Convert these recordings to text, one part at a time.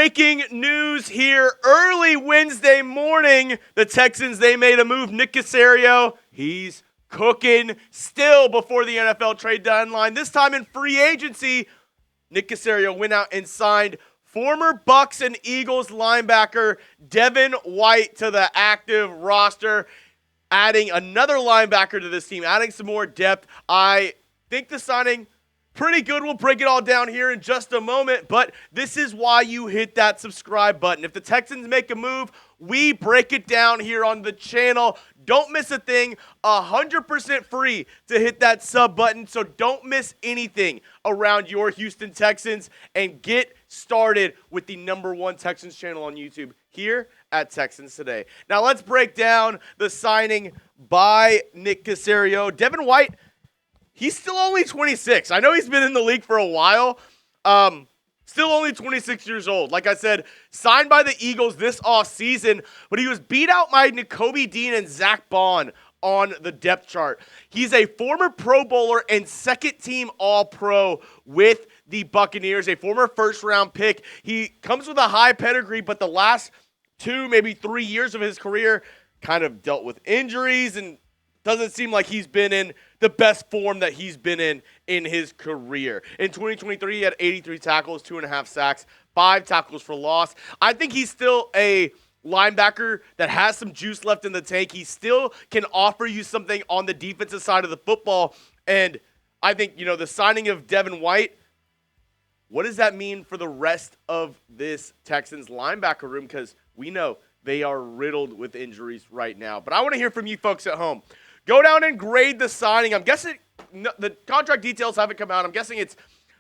breaking news here early Wednesday morning. The Texans, they made a move. Nick Caserio, he's cooking still before the NFL trade deadline. This time in free agency, Nick Caserio went out and signed former Bucks and Eagles linebacker Devin White to the active roster, adding another linebacker to this team, adding some more depth. I think the signing pretty good. We'll break it all down here in just a moment, but this is why you hit that subscribe button. If the Texans make a move, we break it down here on the channel. Don't miss a thing. 100% free to hit that sub button, so don't miss anything around your Houston Texans and get started with the #1 Texans channel on YouTube here at Texans Today. Now let's break down the signing by Nick Caserio. Devin White, he's still only 26. I know he's been in the league for a while. Still only 26 years old. Like I said, signed by the Eagles this offseason, but he was beat out by Nakobe Dean and Zach Bond on the depth chart. He's a former Pro Bowler and second-team All-Pro with the Buccaneers, a former first-round pick. He comes with a high pedigree, but the last 2, maybe 3 years of his career kind of dealt with injuries and doesn't seem like he's been in the best form that he's been in his career. In 2023, he had 83 tackles, 2.5 sacks, 5 tackles for loss. I think he's still a linebacker that has some juice left in the tank. He still can offer you something on the defensive side of the football. And I think, the signing of Devin White, what does that mean for the rest of this Texans linebacker room? Because we know they are riddled with injuries right now. But I want to hear from you folks at home. Go down and grade the signing. I'm guessing the contract details haven't come out. I'm guessing it's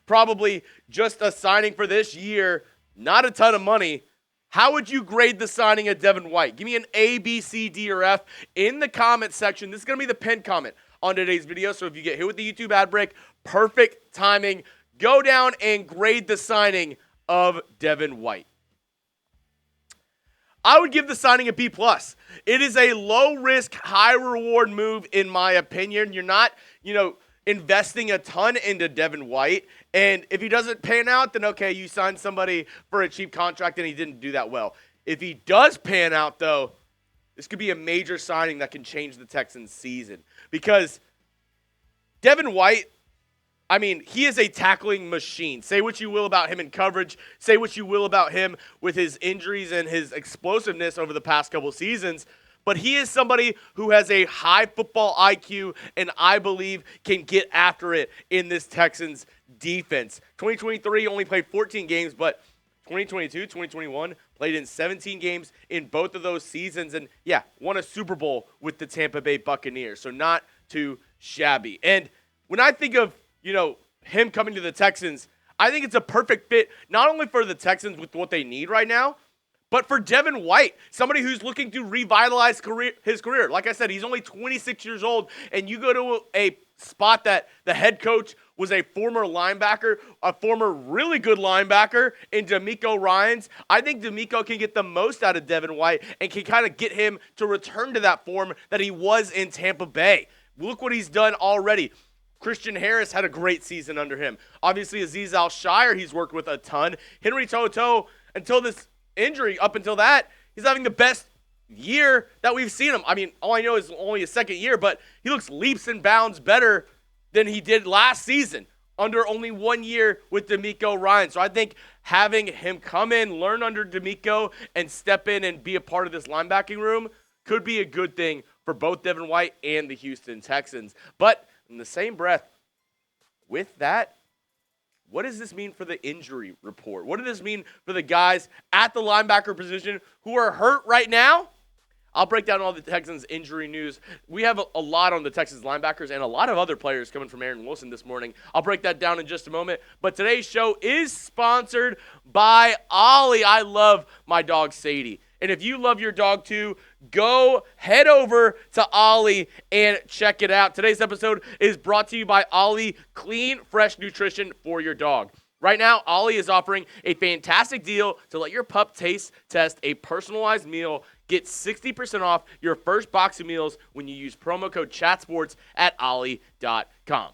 probably just a signing for this year, not a ton of money. How would you grade the signing of Devin White? Give me an A, B, C, D, or F in the comment section. This is going to be the pinned comment on today's video. So if you get hit with the YouTube ad break, perfect timing. Go down and grade the signing of Devin White. I would give the signing a B+. It is a low-risk, high-reward move, in my opinion. You're not, investing a ton into Devin White. And if he doesn't pan out, then okay, you signed somebody for a cheap contract and he didn't do that well. If he does pan out, though, this could be a major signing that can change the Texans' season. Because Devin White, he is a tackling machine. Say what you will about him in coverage. Say what you will about him with his injuries and his explosiveness over the past couple seasons. But he is somebody who has a high football IQ and I believe can get after it in this Texans defense. 2023 only played 14 games, but 2022, 2021 played in 17 games in both of those seasons. And won a Super Bowl with the Tampa Bay Buccaneers. So not too shabby. And when I think of him coming to the Texans, I think it's a perfect fit, not only for the Texans with what they need right now, but for Devin White, somebody who's looking to revitalize his career. Like I said, he's only 26 years old, and you go to a spot that the head coach was a former linebacker, a former really good linebacker in DeMeco Ryans. I think DeMeco can get the most out of Devin White and can kind of get him to return to that form that he was in Tampa Bay. Look what he's done already. Christian Harris had a great season under him. Obviously, Azeez Al-Shire, he's worked with a ton. Henry To'o, until this injury, up until that, he's having the best year that we've seen him. All I know is only his second year, but he looks leaps and bounds better than he did last season under only 1 year with DeMeco Ryans. So I think having him come in, learn under DeMeco, and step in and be a part of this linebacking room could be a good thing for both Devin White and the Houston Texans. But in the same breath, with that, what does this mean for the injury report? What does this mean for the guys at the linebacker position who are hurt right now? I'll break down all the Texans injury news. We have a lot on the Texans linebackers and a lot of other players coming from Aaron Wilson this morning. I'll break that down in just a moment. But today's show is sponsored by Ollie. I love my dog Sadie. And if you love your dog too, go head over to Ollie and check it out. Today's episode is brought to you by Ollie Clean, Fresh Nutrition for your dog. Right now, Ollie is offering a fantastic deal to let your pup taste test a personalized meal. Get 60% off your first box of meals when you use promo code CHATSPORTS at Ollie.com.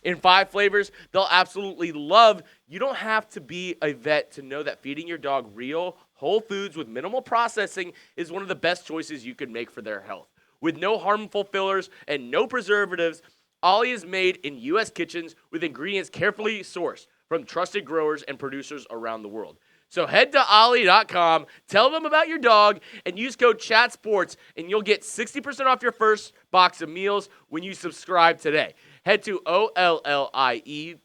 in 5 flavors they'll absolutely love. You don't have to be a vet to know that feeding your dog real, whole foods with minimal processing is one of the best choices you can make for their health. With no harmful fillers and no preservatives, Ollie is made in U.S. kitchens with ingredients carefully sourced from trusted growers and producers around the world. So head to ollie.com, tell them about your dog, and use code CHATSPORTS, and you'll get 60% off your first box of meals when you subscribe today. Head to OLLIE.com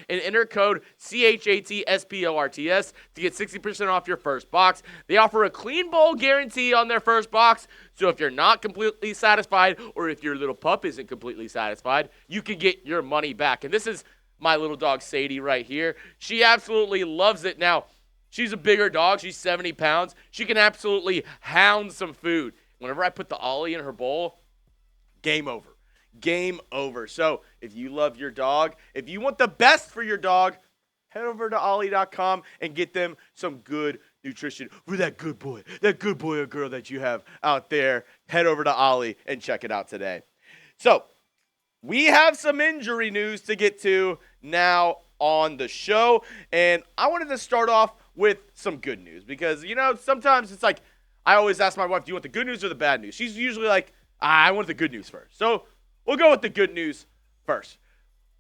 and enter code CHATSPORTS to get 60% off your first box. They offer a clean bowl guarantee on their first box, so if you're not completely satisfied or if your little pup isn't completely satisfied, you can get your money back. And this is my little dog Sadie right here. She absolutely loves it. Now, she's a bigger dog. She's 70 pounds. She can absolutely hound some food. Whenever I put the Ollie in her bowl, game over. Game over. So if you love your dog, if you want the best for your dog, head over to ollie.com and get them some good nutrition for that good boy or girl that you have out there. Head over to Ollie and check it out today. So we have some injury news to get to now on the show, and I wanted to start off with some good news because, sometimes it's like I always ask my wife, do you want the good news or the bad news? She's usually like, I want the good news first. So we'll go with the good news first.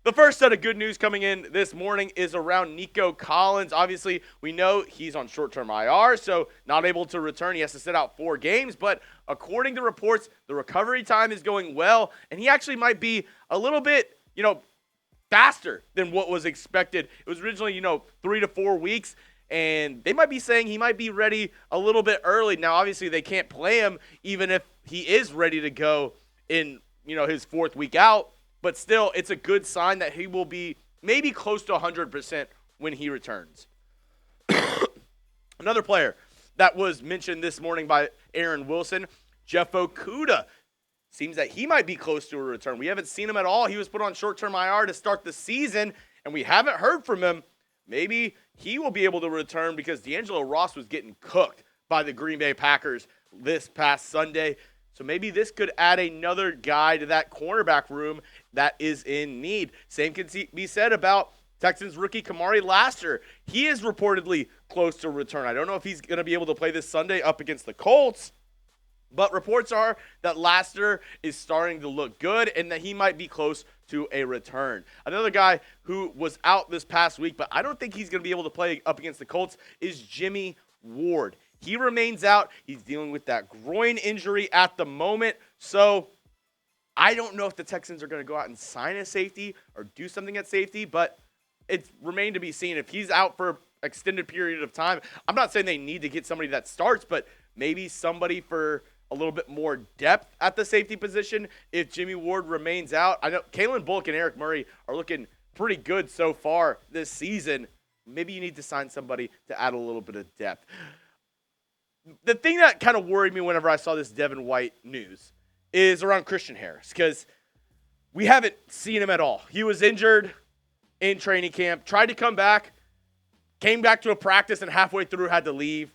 The first set of good news coming in this morning is around Nico Collins. Obviously, we know he's on short-term IR, so not able to return. He has to sit out 4 games, but according to reports, the recovery time is going well, and he actually might be a little bit, faster than what was expected. It was originally, 3 to 4 weeks, and they might be saying he might be ready a little bit early. Now, obviously, they can't play him even if he is ready to go in, his 4th week out. But still, it's a good sign that he will be maybe close to 100% when he returns. Another player that was mentioned this morning by Aaron Wilson, Jeff Okudah. Seems that he might be close to a return. We haven't seen him at all. He was put on short-term IR to start the season, and we haven't heard from him. Maybe he will be able to return because D'Angelo Ross was getting cooked by the Green Bay Packers this past Sunday. So maybe this could add another guy to that cornerback room that is in need. Same can be said about Texans rookie Kamari Lassiter. He is reportedly close to return. I don't know if he's going to be able to play this Sunday up against the Colts, but reports are that Lassiter is starting to look good and that he might be close to a return. Another guy who was out this past week, but I don't think he's going to be able to play up against the Colts, is Jimmy Ward. He remains out. He's dealing with that groin injury at the moment. So I don't know if the Texans are going to go out and sign a safety or do something at safety, but it's remained to be seen. If he's out for an extended period of time, I'm not saying they need to get somebody that starts, but maybe somebody for a little bit more depth at the safety position if Jimmy Ward remains out. I know Kalen Bullock and Eric Murray are looking pretty good so far this season. Maybe you need to sign somebody to add a little bit of depth. The thing that kind of worried me whenever I saw this Devin White news is around Christian Harris, because we haven't seen him at all. He was injured in training camp, tried to come back, came back to a practice, and halfway through had to leave.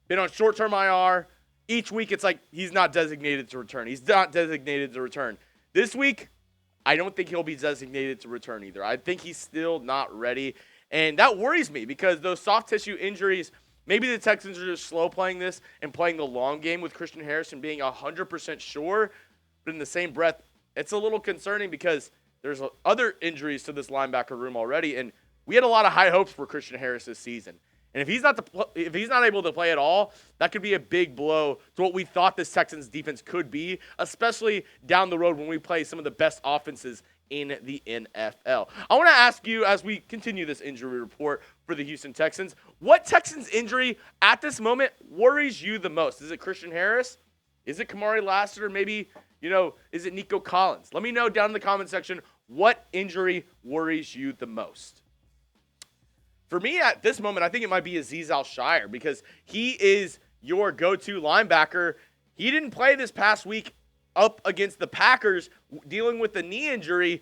Been on short-term IR. Each week it's like he's not designated to return. He's not designated to return. This week, I don't think he'll be designated to return either. I think he's still not ready, and that worries me because those soft tissue injuries, maybe the Texans are just slow playing this and playing the long game with Christian Harris and being 100% sure. But in the same breath, it's a little concerning because there's other injuries to this linebacker room already. And we had a lot of high hopes for Christian Harris this season. And if he's not able to play at all, that could be a big blow to what we thought this Texans defense could be, especially down the road when we play some of the best offenses in the NFL. I want to ask you, as we continue this injury report for the Houston Texans, what Texans injury at this moment worries you the most? Is it Christian Harris? Is it Kamari Lassiter? Maybe, is it Nico Collins? Let me know down in the comment section what injury worries you the most. For me at this moment, I think it might be Azeez Al-Shire because he is your go-to linebacker. He didn't play this past week up against the Packers dealing with the knee injury.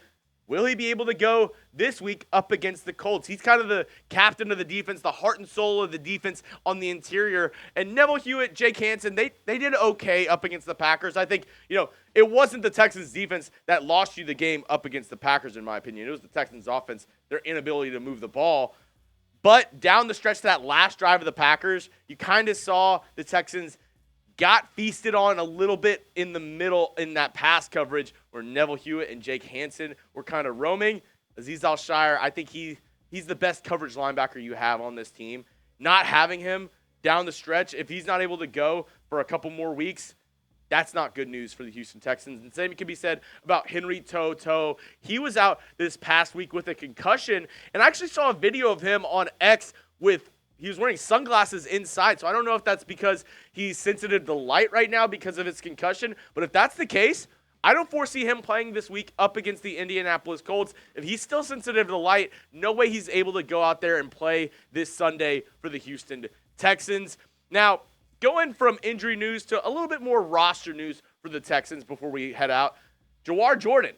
Will he be able to go this week up against the Colts? He's kind of the captain of the defense, the heart and soul of the defense on the interior. And Neville Hewitt, Jake Hansen, they did okay up against the Packers. I think, it wasn't the Texans defense that lost you the game up against the Packers, in my opinion. It was the Texans offense, their inability to move the ball. But down the stretch to that last drive of the Packers, you kind of saw the Texans got feasted on a little bit in the middle in that pass coverage where Neville Hewitt and Jake Hansen were kind of roaming. Azeez Al-Shire, I think he's the best coverage linebacker you have on this team. Not having him down the stretch, if he's not able to go for a couple more weeks, that's not good news for the Houston Texans. And same can be said about Henry To'o. He was out this past week with a concussion, and I actually saw a video of him on X he was wearing sunglasses inside, so I don't know if that's because he's sensitive to light right now because of his concussion, but if that's the case, I don't foresee him playing this week up against the Indianapolis Colts. If he's still sensitive to light, no way he's able to go out there and play this Sunday for the Houston Texans. Now, going from injury news to a little bit more roster news for the Texans before we head out, Jawhar Jordan,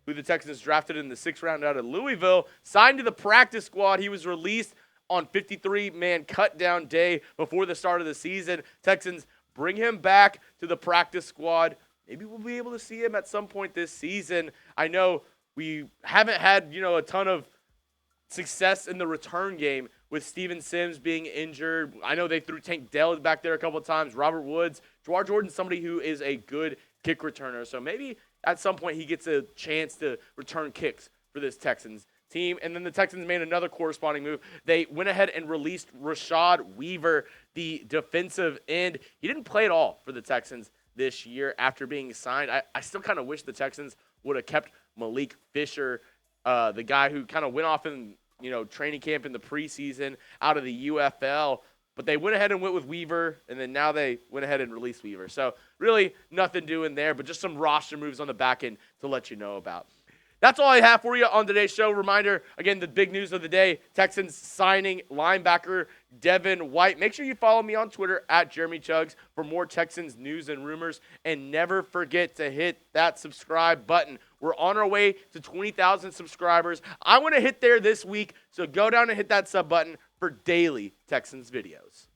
who the Texans drafted in the 6th round out of Louisville, signed to the practice squad. He was released on 53-man cut-down day before the start of the season. Texans bring him back to the practice squad. Maybe we'll be able to see him at some point this season. I know we haven't had, a ton of success in the return game with Steven Sims being injured. I know they threw Tank Dell back there a couple of times, Robert Woods. Jawhar Jordan's somebody who is a good kick returner, so maybe at some point he gets a chance to return kicks for this Texans team. And then the Texans made another corresponding move. They went ahead and released Rashad Weaver, the defensive end. He didn't play at all for the Texans this year after being signed. I still kind of wish the Texans would have kept Malik Fisher, the guy who kind of went off in training camp in the preseason out of the UFL. But they went ahead and went with Weaver, and then now they went ahead and released Weaver. So really nothing doing there, but just some roster moves on the back end to let you know about. That's all I have for you on today's show. Reminder, again, the big news of the day, Texans signing linebacker Devin White. Make sure you follow me on Twitter at Jeremy Chugs for more Texans news and rumors. And never forget to hit that subscribe button. We're on our way to 20,000 subscribers. I want to hit there this week, so go down and hit that sub button for daily Texans videos.